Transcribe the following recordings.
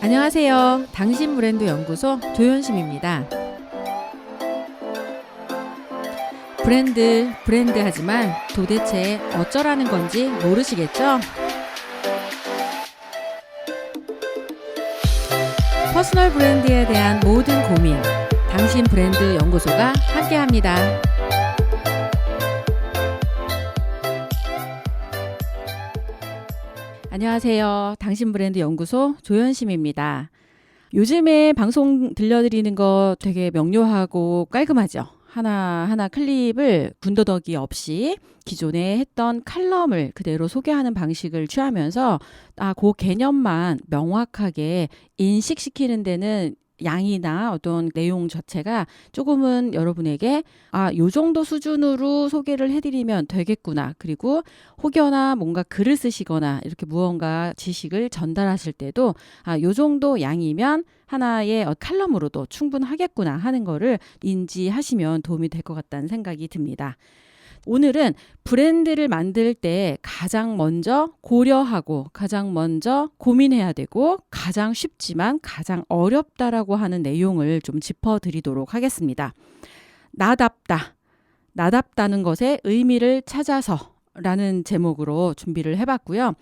안녕하세요. 당신 브랜드 연구소 조연심입니다. 브랜드 하지만 도대체 어쩌라는 건지 모르시겠죠? 퍼스널 브랜드에 대한 모든 고민, 당신 브랜드 연구소가 함께합니다. 안녕하세요. 당신 브랜드 연구소 조연심입니다. 요즘에 방송 들려드리는 거 되게 명료하고 깔끔하죠. 하나하나 클립을 군더더기 없이 기존에 했던 칼럼을 그대로 소개하는 방식을 취하면서 그 개념만 명확하게 인식시키는 데는 양이나 어떤 내용 자체가 조금은 여러분에게 요 정도 수준으로 소개를 해드리면 되겠구나. 그리고 혹여나 뭔가 글을 쓰시거나 이렇게 무언가 지식을 전달하실 때도 요 정도 양이면 하나의 칼럼으로도 충분하겠구나 하는 거를 인지하시면 도움이 될 것 같다는 생각이 듭니다. 오늘은 브랜드를 만들 때 가장 먼저 고려하고 가장 먼저 고민해야 되고 가장 쉽지만 가장 어렵다라고 하는 내용을 좀 짚어드리도록 하겠습니다. 나답다는 것의 의미를 찾아서 라는 제목으로 준비를 해봤고요.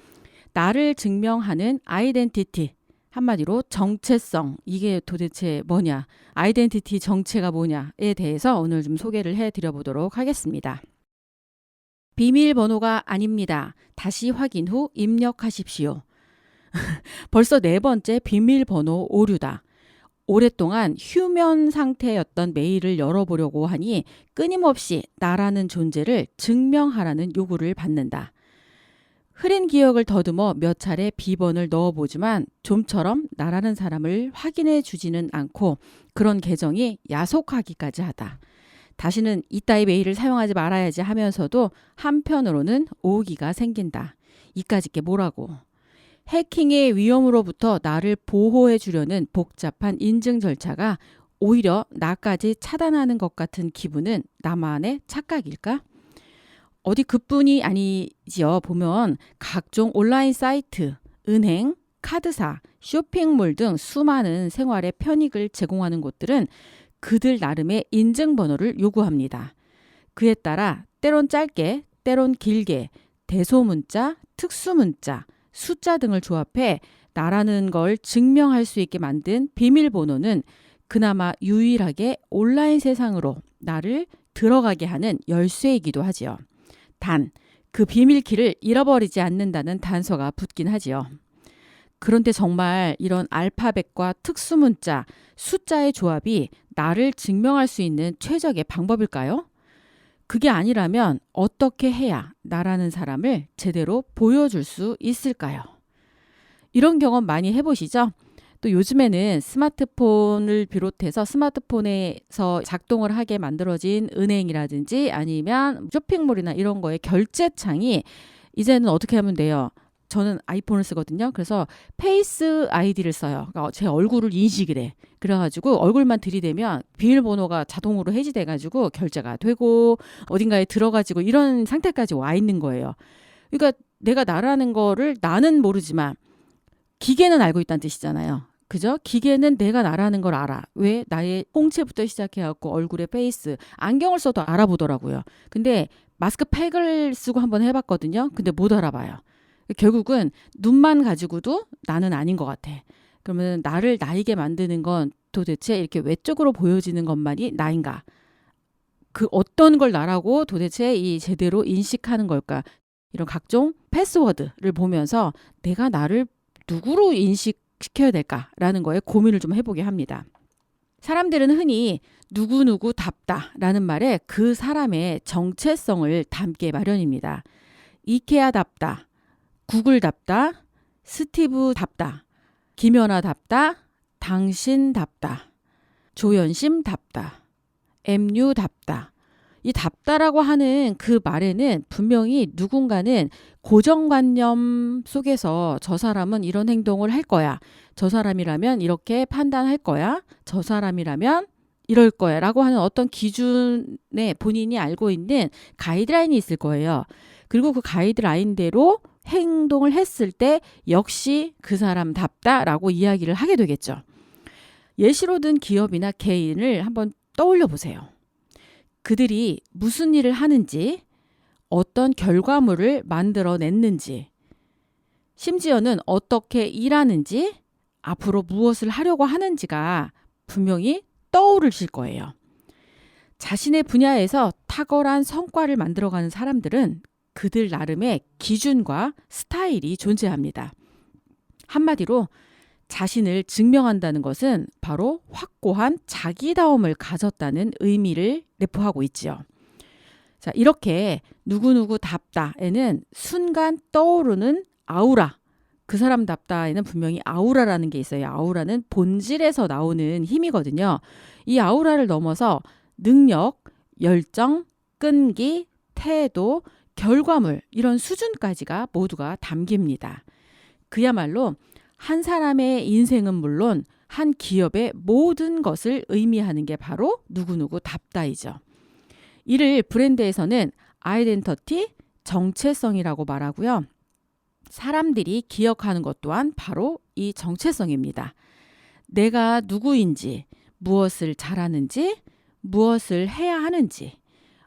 나를 증명하는 아이덴티티, 한마디로 정체성, 이게 도대체 뭐냐, 아이덴티티 정체가 뭐냐에 대해서 오늘 좀 소개를 해드려보도록 하겠습니다. 비밀번호가 아닙니다. 다시 확인 후 입력하십시오. 벌써 4번째 비밀번호 오류다. 오랫동안 휴면 상태였던 메일을 열어보려고 하니 끊임없이 나라는 존재를 증명하라는 요구를 받는다. 흐린 기억을 더듬어 몇 차례 비번을 넣어보지만 좀처럼 나라는 사람을 확인해 주지는 않고 그런 계정이 야속하기까지 하다. 다시는 이따위 메일을 사용하지 말아야지 하면서도 한편으로는 오기가 생긴다. 이까짓 게 뭐라고. 해킹의 위험으로부터 나를 보호해 주려는 복잡한 인증 절차가 오히려 나까지 차단하는 것 같은 기분은 나만의 착각일까? 어디 그뿐이 아니지요. 보면 각종 온라인 사이트, 은행, 카드사, 쇼핑몰 등 수많은 생활의 편익을 제공하는 곳들은 그들 나름의 인증번호를 요구합니다. 그에 따라 때론 짧게, 때론 길게 대소문자, 특수문자, 숫자 등을 조합해 나라는 걸 증명할 수 있게 만든 비밀번호는 그나마 유일하게 온라인 세상으로 나를 들어가게 하는 열쇠이기도 하지요. 단, 그 비밀키를 잃어버리지 않는다는 단서가 붙긴 하지요. 그런데 정말 이런 알파벳과 특수문자, 숫자의 조합이 나를 증명할 수 있는 최적의 방법일까요? 그게 아니라면 어떻게 해야 나라는 사람을 제대로 보여줄 수 있을까요? 이런 경험 많이 해보시죠? 또 요즘에는 스마트폰을 비롯해서 스마트폰에서 작동을 하게 만들어진 은행이라든지 아니면 쇼핑몰이나 이런 거에 결제창이 이제는 어떻게 하면 돼요? 저는 아이폰을 쓰거든요. 그래서 페이스 아이디를 써요. 그러니까 제 얼굴을 인식을 해. 그래가지고 얼굴만 들이대면 비밀번호가 자동으로 해지돼가지고 결제가 되고 어딘가에 들어가지고 이런 상태까지 와 있는 거예요. 그러니까 내가 나라는 거를 나는 모르지만 기계는 알고 있다는 뜻이잖아요. 그죠? 기계는 내가 나라는 걸 알아. 왜? 나의 홍채부터 시작해갖고 얼굴에 페이스, 안경을 써도 알아보더라고요. 근데 마스크팩을 쓰고 한번 해봤거든요. 근데 못 알아봐요. 결국은 눈만 가지고도 나는 아닌 것 같아. 그러면 나를 나이게 만드는 건 도대체 이렇게 외적으로 보여지는 것만이 나인가? 그 어떤 걸 나라고 도대체 이 제대로 인식하는 걸까? 이런 각종 패스워드를 보면서 내가 나를 누구로 인식시켜야 될까라는 거에 고민을 좀 해보게 합니다. 사람들은 흔히 누구누구답다라는 말에 그 사람의 정체성을 담게 마련입니다. 이케아답다. 구글답다, 스티브답다, 김연아답다, 당신답다, 조연심답다, MU답다. 이 답다라고 하는 그 말에는 분명히 누군가는 고정관념 속에서 저 사람은 이런 행동을 할 거야. 저 사람이라면 이렇게 판단할 거야. 저 사람이라면 이럴 거야. 라고 하는 어떤 기준에 본인이 알고 있는 가이드라인이 있을 거예요. 그리고 그 가이드라인대로 행동을 했을 때 역시 그 사람답다라고 이야기를 하게 되겠죠. 예시로 든 기업이나 개인을 한번 떠올려 보세요. 그들이 무슨 일을 하는지, 어떤 결과물을 만들어냈는지, 심지어는 어떻게 일하는지, 앞으로 무엇을 하려고 하는지가 분명히 떠오르실 거예요. 자신의 분야에서 탁월한 성과를 만들어가는 사람들은 그들 나름의 기준과 스타일이 존재합니다. 한마디로 자신을 증명한다는 것은 바로 확고한 자기다움을 가졌다는 의미를 내포하고 있지요. 자, 이렇게 누구누구답다에는 순간 떠오르는 아우라, 그 사람답다에는 분명히 아우라라는 게 있어요. 아우라는 본질에서 나오는 힘이거든요. 이 아우라를 넘어서 능력, 열정, 끈기, 태도, 결과물 이런 수준까지가 모두가 담깁니다. 그야말로 한 사람의 인생은 물론 한 기업의 모든 것을 의미하는 게 바로 누구누구답다이죠. 이를 브랜드에서는 아이덴티티, 정체성이라고 말하고요. 사람들이 기억하는 것 또한 바로 이 정체성입니다. 내가 누구인지, 무엇을 잘하는지, 무엇을 해야 하는지,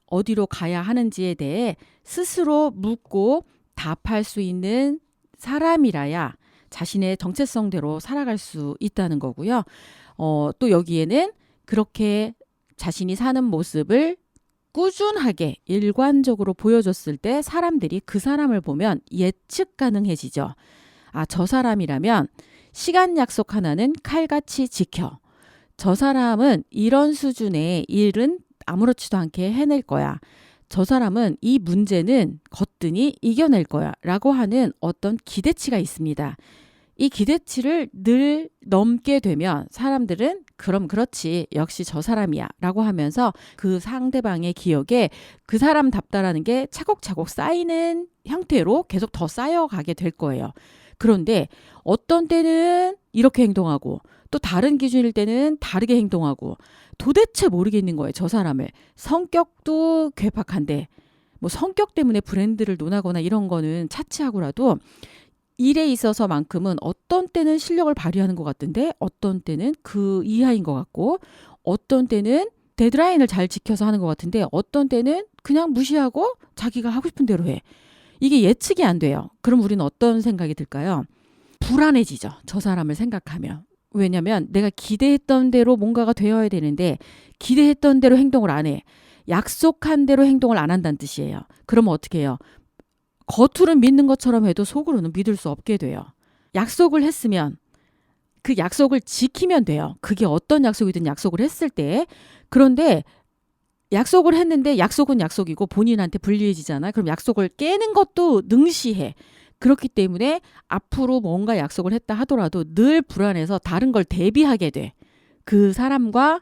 어디로 가야 하는지에 대해 스스로 묻고 답할 수 있는 사람이라야 자신의 정체성대로 살아갈 수 있다는 거고요. 또 여기에는 그렇게 자신이 사는 모습을 꾸준하게 일관적으로 보여줬을 때 사람들이 그 사람을 보면 예측 가능해지죠. 아, 저 사람이라면 시간 약속 하나는 칼같이 지켜. 저 사람은 이런 수준의 일은 아무렇지도 않게 해낼 거야. 저 사람은 이 문제는 거뜬히 이겨낼 거야. 라고 하는 어떤 기대치가 있습니다. 이 기대치를 늘 넘게 되면 사람들은 그럼 그렇지 역시 저 사람이야 라고 하면서 그 상대방의 기억에 그 사람답다라는 게 차곡차곡 쌓이는 형태로 계속 더 쌓여가게 될 거예요. 그런데 어떤 때는 이렇게 행동하고 또 다른 기준일 때는 다르게 행동하고 도대체 모르겠는 거예요. 저 사람을. 성격도 괴팍한데 뭐 성격 때문에 브랜드를 논하거나 이런 거는 차치하고라도 일에 있어서만큼은 어떤 때는 실력을 발휘하는 것 같은데 어떤 때는 그 이하인 것 같고 어떤 때는 데드라인을 잘 지켜서 하는 것 같은데 어떤 때는 그냥 무시하고 자기가 하고 싶은 대로 해. 이게 예측이 안 돼요. 그럼 우리는 어떤 생각이 들까요? 불안해지죠. 저 사람을 생각하면. 왜냐면 내가 기대했던 대로 뭔가가 되어야 되는데 기대했던 대로 행동을 안 해. 약속한 대로 행동을 안 한다는 뜻이에요. 그러면 어떻게 해요? 겉으로는 믿는 것처럼 해도 속으로는 믿을 수 없게 돼요. 약속을 했으면 그 약속을 지키면 돼요. 그게 어떤 약속이든 약속을 했을 때. 그런데 약속을 했는데 약속은 약속이고 본인한테 불리해지잖아요. 그럼 약속을 깨는 것도 능시해. 그렇기 때문에 앞으로 뭔가 약속을 했다 하더라도 늘 불안해서 다른 걸 대비하게 돼. 그 사람과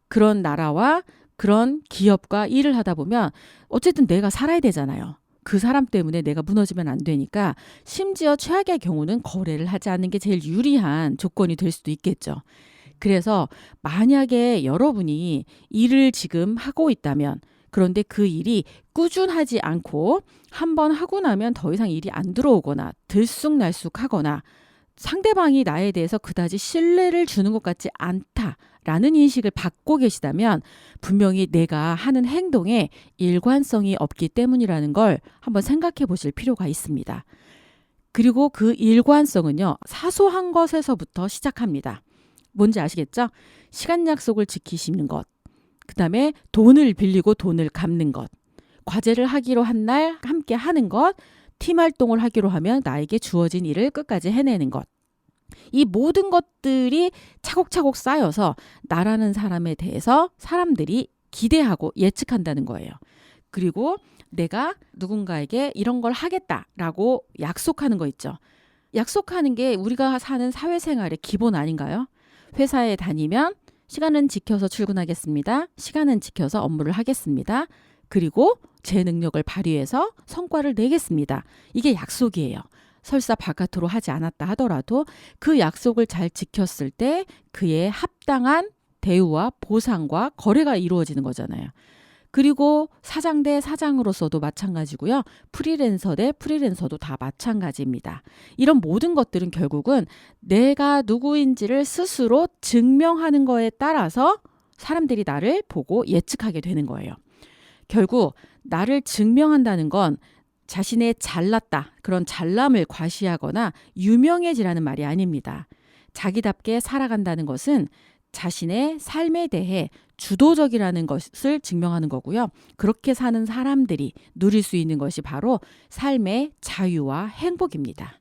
그런 나라와 그런 기업과 일을 하다 보면 어쨌든 내가 살아야 되잖아요. 그 사람 때문에 내가 무너지면 안 되니까 심지어 최악의 경우는 거래를 하지 않는 게 제일 유리한 조건이 될 수도 있겠죠. 그래서 만약에 여러분이 일을 지금 하고 있다면 그런데 그 일이 꾸준하지 않고 한번 하고 나면 더 이상 일이 안 들어오거나 들쑥날쑥하거나 상대방이 나에 대해서 그다지 신뢰를 주는 것 같지 않다라는 인식을 갖고 계시다면 분명히 내가 하는 행동에 일관성이 없기 때문이라는 걸 한번 생각해 보실 필요가 있습니다. 그리고 그 일관성은요, 사소한 것에서부터 시작합니다. 뭔지 아시겠죠? 시간 약속을 지키시는 것, 그 다음에 돈을 빌리고 돈을 갚는 것, 과제를 하기로 한 날 함께 하는 것, 팀 활동을 하기로 하면 나에게 주어진 일을 끝까지 해내는 것. 이 모든 것들이 차곡차곡 쌓여서 나라는 사람에 대해서 사람들이 기대하고 예측한다는 거예요. 그리고 내가 누군가에게 이런 걸 하겠다라고 약속하는 거 있죠. 약속하는 게 우리가 사는 사회생활의 기본 아닌가요? 회사에 다니면 시간은 지켜서 출근하겠습니다. 시간은 지켜서 업무를 하겠습니다. 그리고 제 능력을 발휘해서 성과를 내겠습니다. 이게 약속이에요. 설사 바깥으로 하지 않았다 하더라도 그 약속을 잘 지켰을 때 그에 합당한 대우와 보상과 거래가 이루어지는 거잖아요. 그리고 사장 대 사장으로서도 마찬가지고요. 프리랜서 대 프리랜서도 다 마찬가지입니다. 이런 모든 것들은 결국은 내가 누구인지를 스스로 증명하는 거에 따라서 사람들이 나를 보고 예측하게 되는 거예요. 결국 나를 증명한다는 건 자신의 잘났다, 그런 잘남을 과시하거나 유명해지라는 말이 아닙니다. 자기답게 살아간다는 것은 자신의 삶에 대해 주도적이라는 것을 증명하는 거고요. 그렇게 사는 사람들이 누릴 수 있는 것이 바로 삶의 자유와 행복입니다.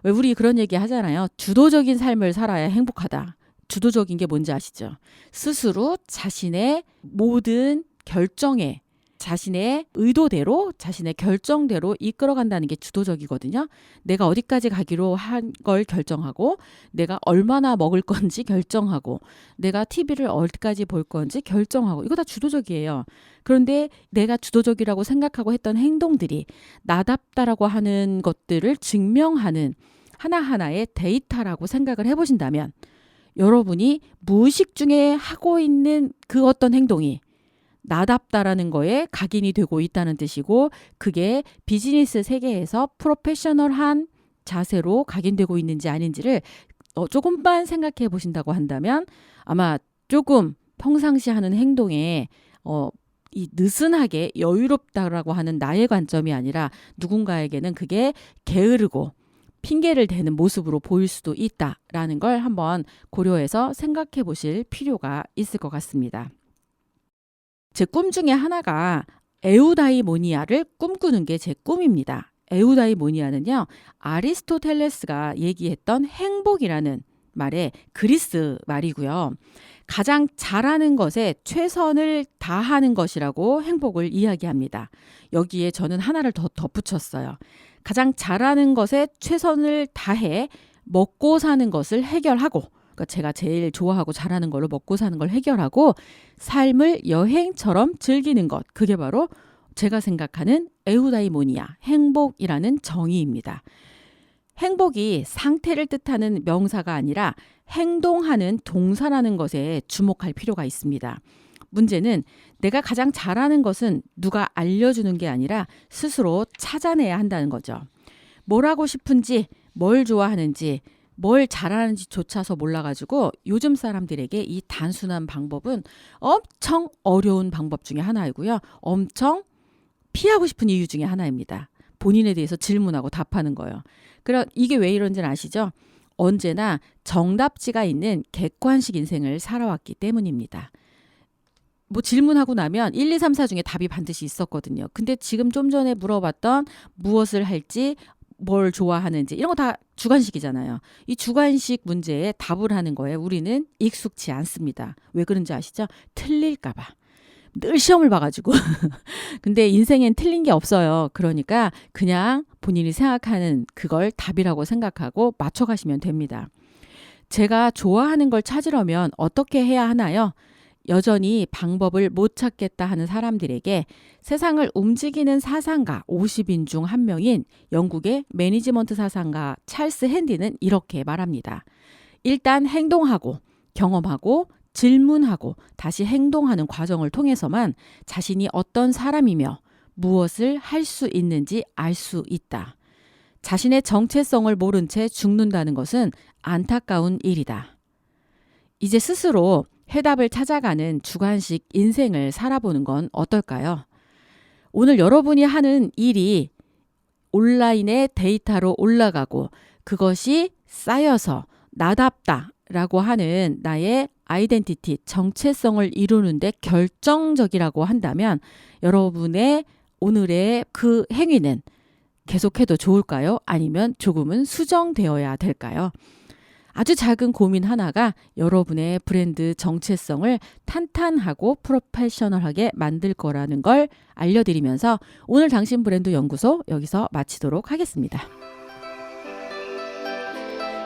왜 우리 그런 얘기 하잖아요. 주도적인 삶을 살아야 행복하다. 주도적인 게 뭔지 아시죠? 스스로 자신의 모든 결정에 자신의 의도대로 자신의 결정대로 이끌어간다는 게 주도적이거든요. 내가 어디까지 가기로 한 걸 결정하고 내가 얼마나 먹을 건지 결정하고 내가 TV를 어디까지 볼 건지 결정하고 이거 다 주도적이에요. 그런데 내가 주도적이라고 생각하고 했던 행동들이 나답다라고 하는 것들을 증명하는 하나하나의 데이터라고 생각을 해보신다면 여러분이 무의식 중에 하고 있는 그 어떤 행동이 나답다라는 거에 각인이 되고 있다는 뜻이고 그게 비즈니스 세계에서 프로페셔널한 자세로 각인되고 있는지 아닌지를 조금만 생각해 보신다고 한다면 아마 조금 평상시 하는 행동에 이 느슨하게 여유롭다라고 하는 나의 관점이 아니라 누군가에게는 그게 게으르고 핑계를 대는 모습으로 보일 수도 있다라는 걸 한번 고려해서 생각해 보실 필요가 있을 것 같습니다. 제 꿈 중에 하나가 에우다이모니아를 꿈꾸는 게 제 꿈입니다. 에우다이모니아는요, 아리스토텔레스가 얘기했던 행복이라는 말의 그리스 말이고요. 가장 잘하는 것에 최선을 다하는 것이라고 행복을 이야기합니다. 여기에 저는 하나를 더 덧붙였어요. 가장 잘하는 것에 최선을 다해 먹고 사는 것을 해결하고 그러니까 제가 제일 좋아하고 잘하는 걸로 먹고 사는 걸 해결하고 삶을 여행처럼 즐기는 것. 그게 바로 제가 생각하는 에우다이모니아, 행복이라는 정의입니다. 행복이 상태를 뜻하는 명사가 아니라 행동하는 동사라는 것에 주목할 필요가 있습니다. 문제는 내가 가장 잘하는 것은 누가 알려주는 게 아니라 스스로 찾아내야 한다는 거죠. 뭘 하고 싶은지, 뭘 좋아하는지, 뭘 잘하는지조차서 몰라가지고 요즘 사람들에게 이 단순한 방법은 엄청 어려운 방법 중에 하나이고요. 엄청 피하고 싶은 이유 중에 하나입니다. 본인에 대해서 질문하고 답하는 거예요. 그럼 이게 왜 이런지는 아시죠? 언제나 정답지가 있는 객관식 인생을 살아왔기 때문입니다. 뭐 질문하고 나면 1, 2, 3, 4 중에 답이 반드시 있었거든요. 근데 지금 좀 전에 물어봤던 무엇을 할지 뭘 좋아하는지 이런 거 다 주관식이잖아요. 이 주관식 문제에 답을 하는 거에 우리는 익숙치 않습니다. 왜 그런지 아시죠? 틀릴까 봐. 늘 시험을 봐가지고. 근데 인생엔 틀린 게 없어요. 그러니까 그냥 본인이 생각하는 그걸 답이라고 생각하고 맞춰가시면 됩니다. 제가 좋아하는 걸 찾으려면 어떻게 해야 하나요? 여전히 방법을 못 찾겠다 하는 사람들에게 세상을 움직이는 사상가 50인 중 한 명인 영국의 매니지먼트 사상가 찰스 핸디는 이렇게 말합니다. 일단 행동하고 경험하고 질문하고 다시 행동하는 과정을 통해서만 자신이 어떤 사람이며 무엇을 할 수 있는지 알 수 있다. 자신의 정체성을 모른 채 죽는다는 것은 안타까운 일이다. 이제 스스로 해답을 찾아가는 주관식 인생을 살아보는 건 어떨까요? 오늘 여러분이 하는 일이 온라인의 데이터로 올라가고 그것이 쌓여서 나답다라고 하는 나의 아이덴티티, 정체성을 이루는데 결정적이라고 한다면 여러분의 오늘의 그 행위는 계속해도 좋을까요? 아니면 조금은 수정되어야 될까요? 아주 작은 고민 하나가 여러분의 브랜드 정체성을 탄탄하고 프로페셔널하게 만들 거라는 걸 알려드리면서 오늘 당신 브랜드 연구소 여기서 마치도록 하겠습니다.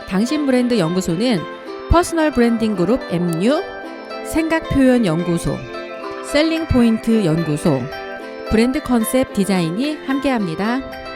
당신 브랜드 연구소는 퍼스널 브랜딩 그룹 MU, 생각표현 연구소, 셀링 포인트 연구소, 브랜드 컨셉 디자인이 함께합니다.